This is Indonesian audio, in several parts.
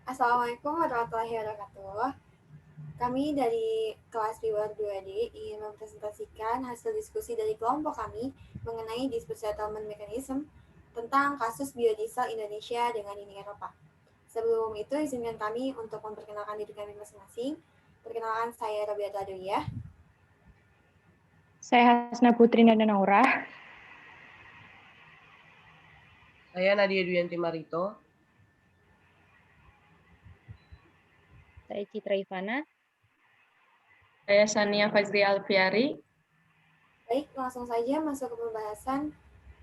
Assalamualaikum warahmatullahi wabarakatuh. Kami dari kelas Reward 2D ingin mempresentasikan hasil diskusi dari kelompok kami mengenai dispute settlement mechanism tentang kasus biodiesel Indonesia dengan Uni Eropa. Sebelum itu, izinkan kami untuk memperkenalkan diri kami masing-masing. Perkenalkan, saya Robiata Adwiyah. Saya Hasna Putri Nandanaura. Saya Nadia Duyanti Marito. Saya Citra Ivana. Saya Sania Fajri Alfiari. Baik, langsung saja masuk ke pembahasan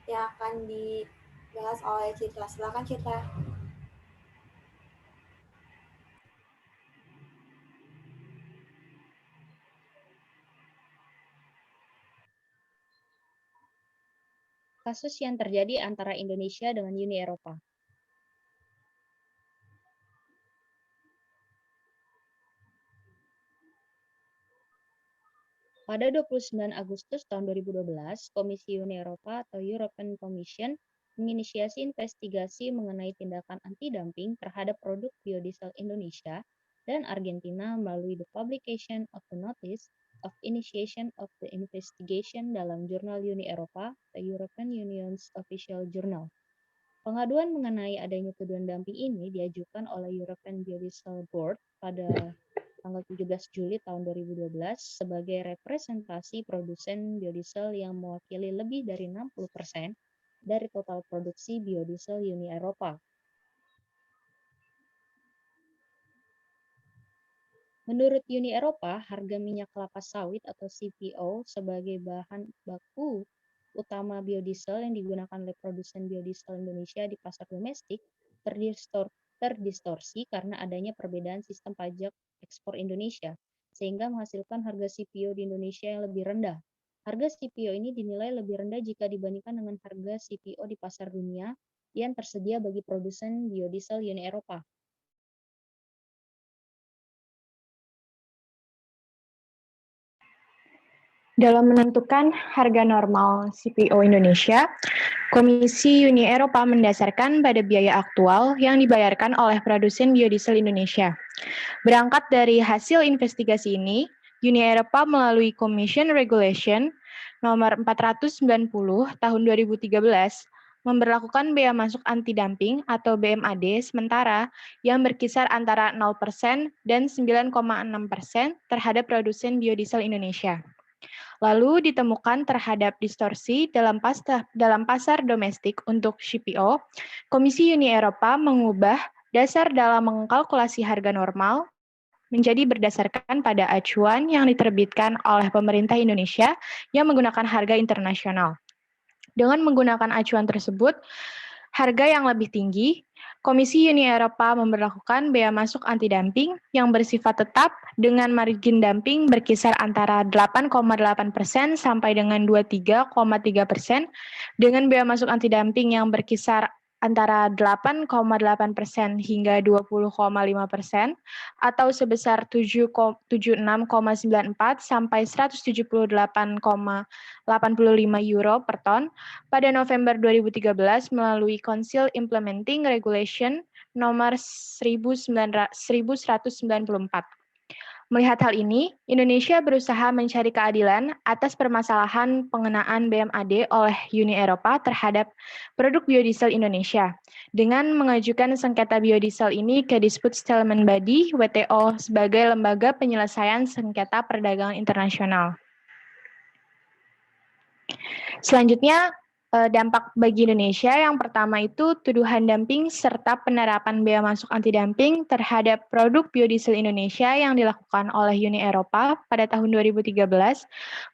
yang akan dibahas oleh Citra. Silakan Citra. Kasus yang terjadi antara Indonesia dengan Uni Eropa. Pada 29 Agustus tahun 2012, Komisi Uni Eropa atau European Commission menginisiasi investigasi mengenai tindakan anti-dumping terhadap produk biodiesel Indonesia dan Argentina melalui the publication of the Notice of Initiation of the Investigation dalam jurnal Uni Eropa, the European Union's Official Journal. Pengaduan mengenai adanya tuduhan dumping ini diajukan oleh European Biodiesel Board pada tanggal 17 Juli tahun 2012 sebagai representasi produsen biodiesel yang mewakili lebih dari 60% dari total produksi biodiesel Uni Eropa. Menurut Uni Eropa, harga minyak kelapa sawit atau CPO sebagai bahan baku utama biodiesel yang digunakan oleh produsen biodiesel Indonesia di pasar domestik terdistorsi karena adanya perbedaan sistem pajak ekspor Indonesia, sehingga menghasilkan harga CPO di Indonesia yang lebih rendah. Harga CPO ini dinilai lebih rendah jika dibandingkan dengan harga CPO di pasar dunia yang tersedia bagi produsen biodiesel Uni Eropa. Dalam menentukan harga normal CPO Indonesia, Komisi Uni Eropa mendasarkan pada biaya aktual yang dibayarkan oleh produsen biodiesel Indonesia. Berangkat dari hasil investigasi ini, Uni Eropa melalui Commission Regulation nomor 490 tahun 2013 memberlakukan bea masuk anti-dumping atau BMAD sementara yang berkisar antara 0% dan 9,6% terhadap produsen biodiesel Indonesia. Lalu ditemukan terhadap distorsi dalam pasar domestik untuk CPO, Komisi Uni Eropa mengubah dasar dalam mengkalkulasi harga normal menjadi berdasarkan pada acuan yang diterbitkan oleh pemerintah Indonesia yang menggunakan harga internasional. Dengan menggunakan acuan tersebut, harga yang lebih tinggi, Komisi Uni Eropa memberlakukan bea masuk anti-dumping yang bersifat tetap dengan margin dumping berkisar antara 8,8% sampai dengan 23,3%, dengan bea masuk anti-dumping yang berkisar antara 8,8% hingga 20,5% atau sebesar 76,94 sampai 178,85 euro per ton pada November 2013 melalui Council Implementing Regulation nomor 1194. Melihat hal ini, Indonesia berusaha mencari keadilan atas permasalahan pengenaan BMAD oleh Uni Eropa terhadap produk biodiesel Indonesia dengan mengajukan sengketa biodiesel ini ke Dispute Settlement Body WTO sebagai lembaga penyelesaian sengketa perdagangan internasional. Selanjutnya, dampak bagi Indonesia yang pertama itu tuduhan dumping serta penerapan bea masuk anti-dumping terhadap produk biodiesel Indonesia yang dilakukan oleh Uni Eropa pada tahun 2013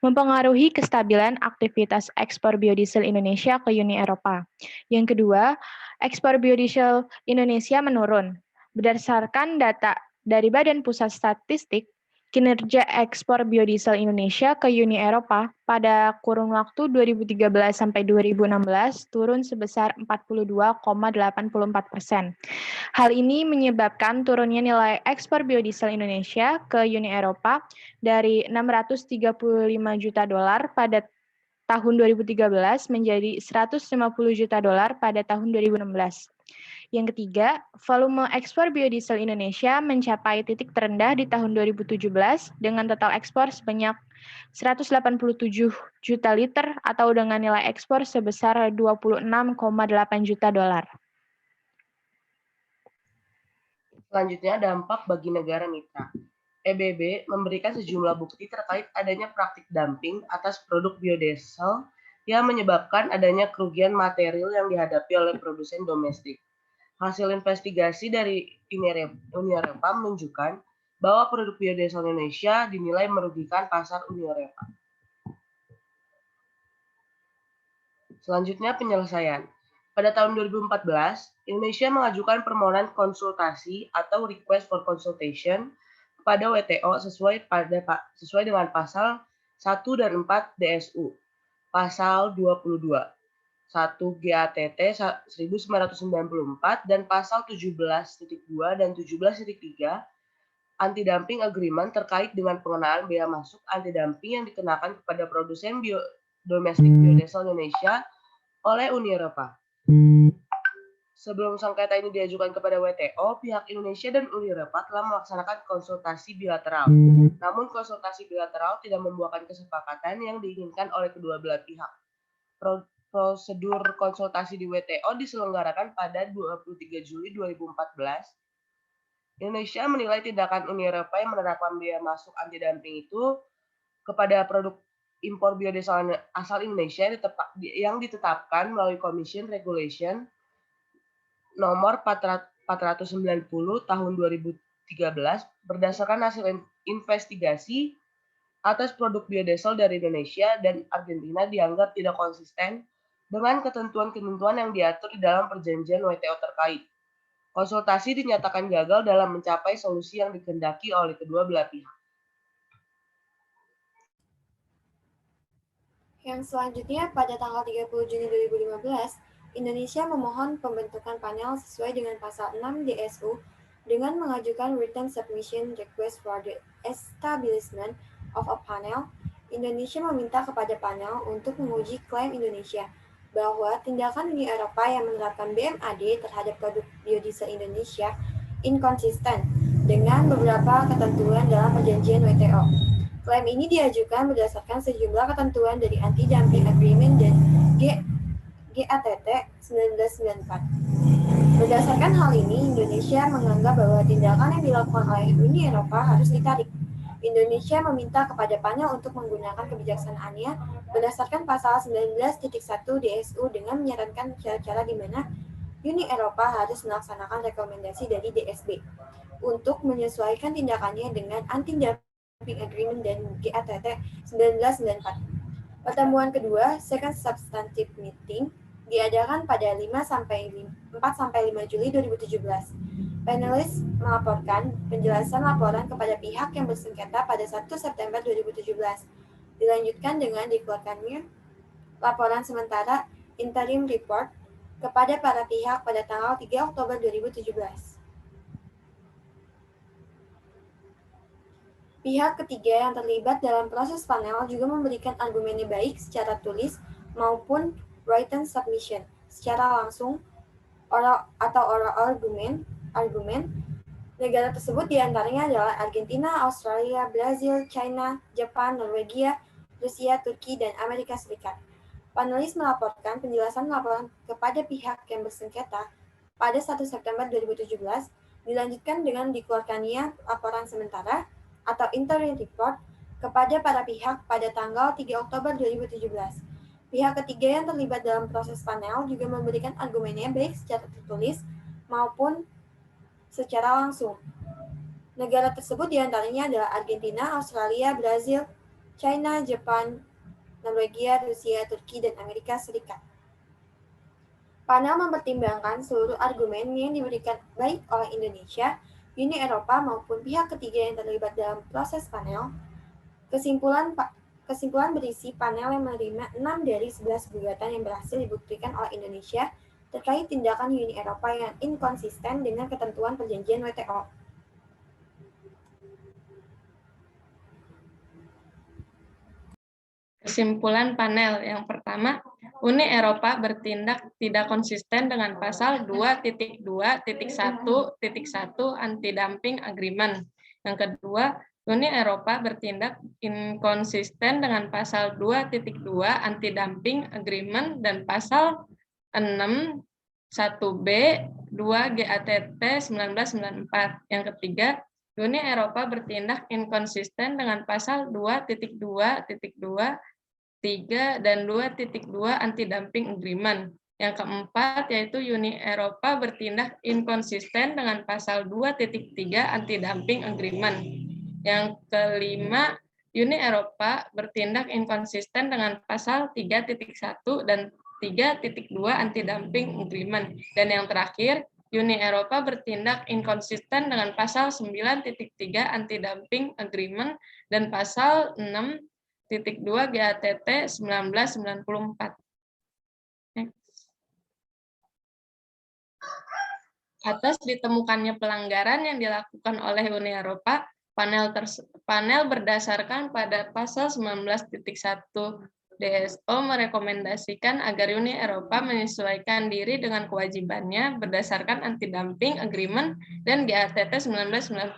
mempengaruhi kestabilan aktivitas ekspor biodiesel Indonesia ke Uni Eropa. Yang kedua, ekspor biodiesel Indonesia menurun. Berdasarkan data dari Badan Pusat Statistik, kinerja ekspor biodiesel Indonesia ke Uni Eropa pada kurun waktu 2013 sampai 2016 turun sebesar 42,84%. Hal ini menyebabkan turunnya nilai ekspor biodiesel Indonesia ke Uni Eropa dari 635 juta dolar pada tahun 2013 menjadi 150 juta dolar pada tahun 2016. Yang ketiga, volume ekspor biodiesel Indonesia mencapai titik terendah di tahun 2017 dengan total ekspor sebanyak 187 juta liter atau dengan nilai ekspor sebesar 26,8 juta dolar. Selanjutnya, dampak bagi negara mitra. EBB memberikan sejumlah bukti terkait adanya praktik dumping atas produk biodiesel yang menyebabkan adanya kerugian material yang dihadapi oleh produsen domestik. Hasil investigasi dari Uni Eropa menunjukkan bahwa produk biodiesel Indonesia dinilai merugikan pasar Uni Eropa. Selanjutnya, penyelesaian. Pada tahun 2014, Indonesia mengajukan permohonan konsultasi atau request for consultation kepada WTO sesuai dengan pasal 1 dan 4 DSU, pasal 22. 1 GATT 1994 dan pasal 17.2 dan 17.3 anti-dumping agreement terkait dengan pengenaan bea masuk anti-dumping yang dikenakan kepada produsen domestik biodiesel Indonesia oleh Uni Eropa. Sebelum sengketa ini diajukan kepada WTO, pihak Indonesia dan Uni Eropa telah melaksanakan konsultasi bilateral. Namun konsultasi bilateral tidak membuahkan kesepakatan yang diinginkan oleh kedua belah pihak. Prosedur konsultasi di WTO diselenggarakan pada 23 Juli 2014. Indonesia menilai tindakan Uni Eropa yang menerapkan bea masuk anti-dumping itu kepada produk impor biodiesel asal Indonesia yang ditetapkan melalui Commission Regulation nomor 490 tahun 2013 berdasarkan hasil investigasi atas produk biodiesel dari Indonesia dan Argentina dianggap tidak konsisten dengan ketentuan-ketentuan yang diatur di dalam perjanjian WTO terkait. Konsultasi dinyatakan gagal dalam mencapai solusi yang dikehendaki oleh kedua belah pihak. Yang selanjutnya, pada tanggal 30 Juni 2015, Indonesia memohon pembentukan panel sesuai dengan pasal 6 DSU dengan mengajukan written submission request for the establishment of a panel. Indonesia meminta kepada panel untuk menguji klaim Indonesia bahwa tindakan Uni Eropa yang menerapkan BMAD terhadap produk biodiesel Indonesia inkonsisten dengan beberapa ketentuan dalam perjanjian WTO. Klaim ini diajukan berdasarkan sejumlah ketentuan dari Anti-Dumping Agreement dan GATT 1994. Berdasarkan hal ini, Indonesia menganggap bahwa tindakan yang dilakukan oleh Uni Eropa harus ditarik. Indonesia meminta kepada panel untuk menggunakan kebijaksanaannya berdasarkan pasal 19.1 DSU dengan menyarankan cara-cara di mana Uni Eropa harus melaksanakan rekomendasi dari DSB untuk menyesuaikan tindakannya dengan Anti-Dumping Agreement dan GATT 1994. Pertemuan kedua, Second Substantive Meeting, diadakan pada 4-5 Juli 2017. Panelis melaporkan penjelasan laporan kepada pihak yang bersengketa pada 1 September 2017. Dilanjutkan dengan dikeluarkannya laporan sementara interim report kepada para pihak pada tanggal 3 Oktober 2017. Pihak ketiga yang terlibat dalam proses panel juga memberikan argumennya baik secara tulis maupun written submission, secara langsung oral argumen. Negara tersebut diantaranya adalah Argentina, Australia, Brazil, China, Jepang, Norwegia, Rusia, Turki, dan Amerika Serikat. Panelis melaporkan penjelasan laporan kepada pihak yang bersengketa pada 1 September 2017, dilanjutkan dengan dikeluarkannya laporan sementara atau interim report kepada para pihak pada tanggal 3 Oktober 2017. Pihak ketiga yang terlibat dalam proses panel juga memberikan argumennya baik secara tertulis maupun secara langsung. Negara tersebut diantaranya adalah Argentina, Australia, Brazil, China, Jepang, Norwegia, Rusia, Turki, dan Amerika Serikat. Panel mempertimbangkan seluruh argumen yang diberikan baik oleh Indonesia, Uni Eropa, maupun pihak ketiga yang terlibat dalam proses panel. Kesimpulan berisi panel yang menerima 6 dari 11 gugatan yang berhasil dibuktikan oleh Indonesia terkait tindakan Uni Eropa yang inkonsisten dengan ketentuan perjanjian WTO. Kesimpulan panel yang pertama, Uni Eropa bertindak tidak konsisten dengan pasal 2.2.1.1 Anti-Dumping Agreement. Yang kedua, Uni Eropa bertindak inkonsisten dengan pasal 2.2 Anti-Dumping Agreement dan pasal 6 1B 2 GATT 1994. Yang ketiga, Uni Eropa bertindak inkonsisten dengan pasal 2.2.2, 3, dan 2.2 Anti-Dumping Agreement. Yang keempat, yaitu Uni Eropa bertindak inkonsisten dengan pasal 2.3 Anti-Dumping Agreement. Yang kelima, Uni Eropa bertindak inkonsisten dengan pasal 3.1 dan 3.2 Anti-Dumping Agreement. Dan yang terakhir, Uni Eropa bertindak inkonsisten dengan pasal 9.3 Anti-Dumping Agreement dan pasal 6.2 GATT 1994. Atas ditemukannya pelanggaran yang dilakukan oleh Uni Eropa, panel berdasarkan pada pasal 19.1 DSO merekomendasikan agar Uni Eropa menyesuaikan diri dengan kewajibannya berdasarkan Anti-Dumping Agreement dan GATT 1994.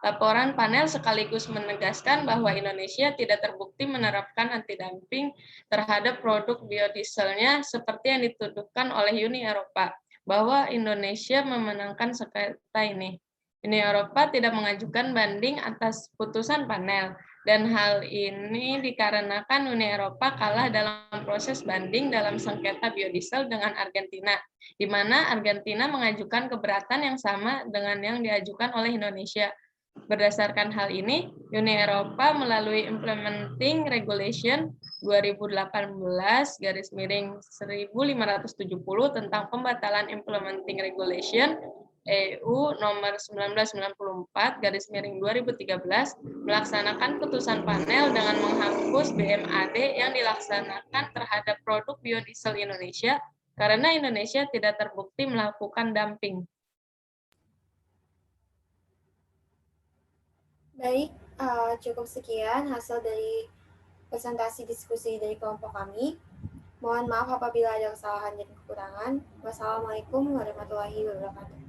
Laporan panel sekaligus menegaskan bahwa Indonesia tidak terbukti menerapkan anti-dumping terhadap produk biodieselnya seperti yang dituduhkan oleh Uni Eropa, bahwa Indonesia memenangkan sengketa ini. Uni Eropa tidak mengajukan banding atas putusan panel, dan hal ini dikarenakan Uni Eropa kalah dalam proses banding dalam sengketa biodiesel dengan Argentina, di mana Argentina mengajukan keberatan yang sama dengan yang diajukan oleh Indonesia. Berdasarkan hal ini, Uni Eropa melalui Implementing Regulation 2018/1570 tentang pembatalan Implementing Regulation EU nomor 1994/2013 melaksanakan putusan panel dengan menghapus BMAD yang dilaksanakan terhadap produk biodiesel Indonesia karena Indonesia tidak terbukti melakukan dumping. Baik, cukup sekian hasil dari presentasi diskusi dari kelompok kami. Mohon maaf apabila ada kesalahan dan kekurangan. Wassalamualaikum warahmatullahi wabarakatuh.